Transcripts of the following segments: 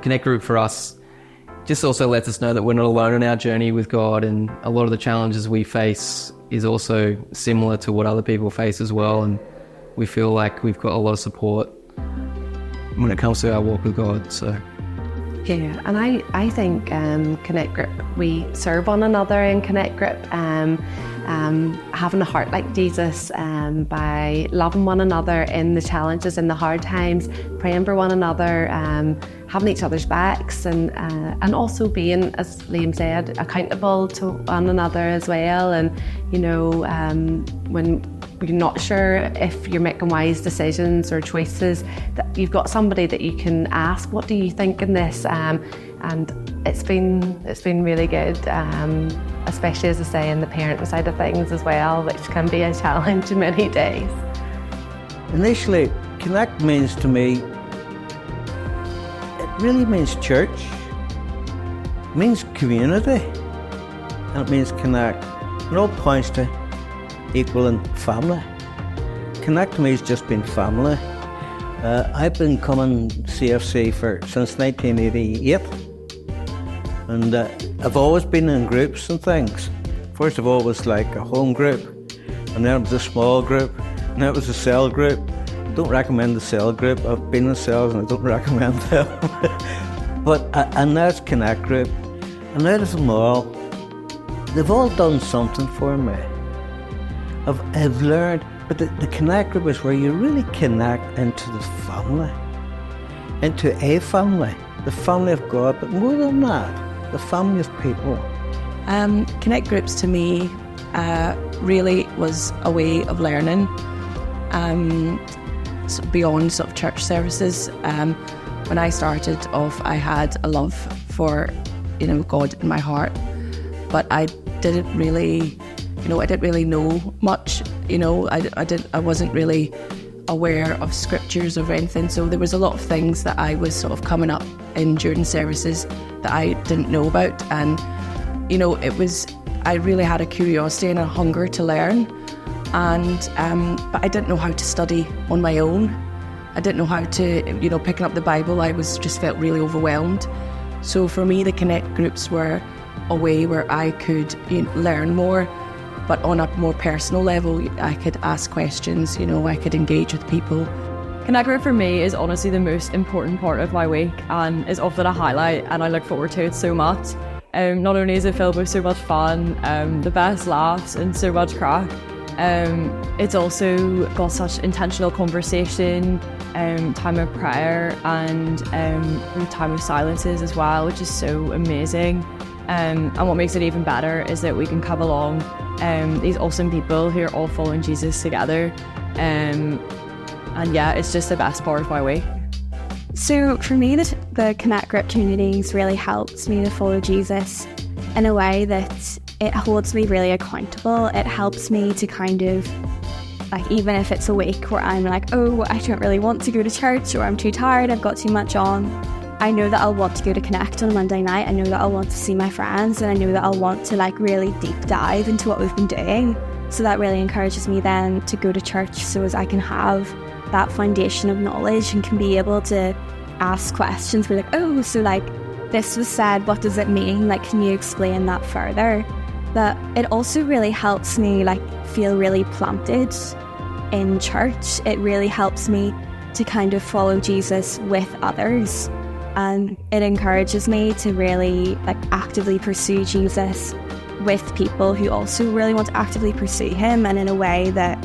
Connect Group for us just also lets us know that we're not alone in our journey with God, and a lot of the challenges we face is also similar to what other people face as well, and we feel like we've got a lot of support when it comes to our walk with God. So yeah, and I think Connect Group, we serve one another in Connect Group, having a heart like Jesus, by loving one another in the challenges and the hard times, praying for one another, having each other's backs, and also being, as Liam said, accountable to one another as well. And when you're not sure if you're making wise decisions or choices, that you've got somebody that you can ask, what do you think in this? And it's been really good, especially, as I say, in the parenting side of things as well, which can be a challenge many days. Initially, Connect means to me, it really means church. It means community, and it means connect. It all points to equaling family. Connect to me has just been family. I've been coming CFC since 1988, and I've always been in groups and things. First of all, it was like a home group, and then it was a small group, and then it was a cell group. I don't recommend the cell group. I've been in cells and I don't recommend them. And now it's Connect Group, and out of them all, they've all done something for me. I've learned, but the Connect Group is where you really connect into the family, into a family, the family of God, but more than that, the family of people. Connect Groups to me really was a way of learning beyond sort of church services. When I started off, I had a love for God in my heart, but I didn't really know much. I wasn't really aware of scriptures or anything, so there was a lot of things that I was sort of coming up in during services that I didn't know about, and I really had a curiosity and a hunger to learn, and but I didn't know how to study on my own. I didn't know how to, picking up the Bible, I just felt really overwhelmed. So for me, the Connect Groups were a way where I could learn more, but on a more personal level. I could ask questions, I could engage with people. Connect Group for me is honestly the most important part of my week, and is often a highlight, and I look forward to it so much. Not only is it filled with so much fun, the best laughs and so much crack, it's also got such intentional conversation, time of prayer, and time of silences as well, which is so amazing. And what makes it even better is that we can come along these awesome people who are all following Jesus together, and yeah, it's just the best part of my week. So for me, the Connect Group communities really helps me to follow Jesus in a way that it holds me really accountable. It helps me to kind of, like, even if it's a week where I'm like, oh, I don't really want to go to church, or I'm too tired, I've got too much on, I know that I'll want to go to Connect on a Monday night. I know that I'll want to see my friends, and I know that I'll want to really deep dive into what we've been doing. So that really encourages me then to go to church, so as I can have that foundation of knowledge and can be able to ask questions. Be like, oh, so this was said, what does it mean? Can you explain that further? But it also really helps me feel really planted in church. It really helps me to kind of follow Jesus with others. And it encourages me to really actively pursue Jesus with people who also really want to actively pursue him, and in a way that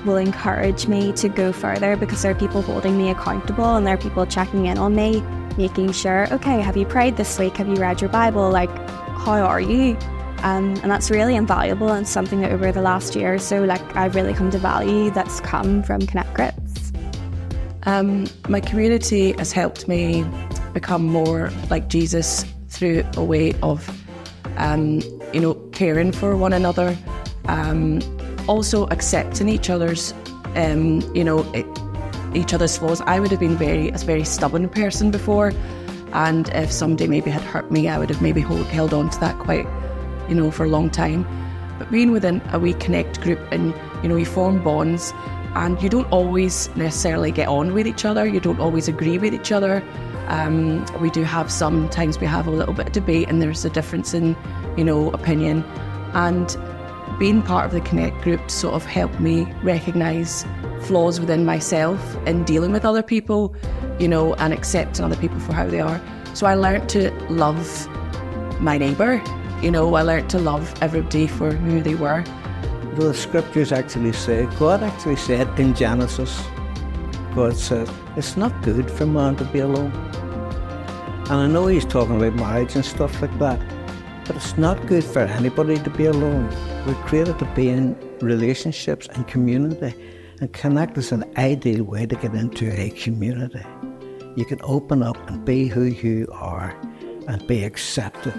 will encourage me to go further, because there are people holding me accountable, and there are people checking in on me, making sure, okay, have you prayed this week? Have you read your Bible? How are you? And that's really invaluable, and something that over the last year or so, I've really come to value, that's come from Connect Groups. My community has helped me become more like Jesus through a way of, caring for one another, also accepting each other's, each other's flaws. I would have been a very stubborn person before, and if somebody maybe had hurt me, I would have maybe held on to that quite, for a long time. But being within a wee Connect Group, and you form bonds, and you don't always necessarily get on with each other, you don't always agree with each other, We do have sometimes we have a little bit of debate, and there's a difference in, opinion. And being part of the Connect group sort of helped me recognise flaws within myself in dealing with other people, and accepting other people for how they are. So I learned to love my neighbour, I learned to love everybody for who they were. The scriptures actually say, God actually said in Genesis, God says, it's not good for man to be alone. And I know he's talking about marriage and stuff like that, but it's not good for anybody to be alone. We're created to be in relationships and community, and Connect is an ideal way to get into a community. You can open up and be who you are and be accepted.